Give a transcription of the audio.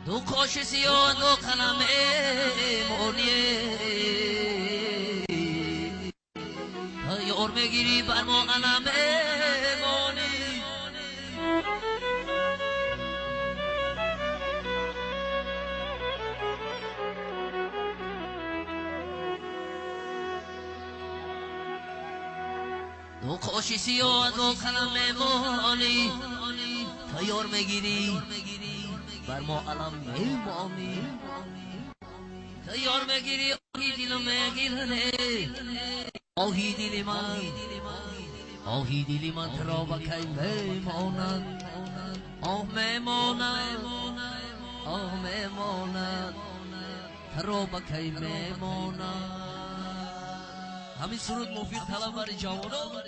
دو کاش سیاه دو قلم مونی یار میگیری بر ما قلم مونی دو کاش سیاه دو قلم مونی یار میگیری بر ما علم میمانی یار میگیری آهی دل میگیرنه آهی دل من آهی دل من ترا بکی میماند آه میماند آه میماند ترا بکی میماند همین سرود مفید طلب بر جوانان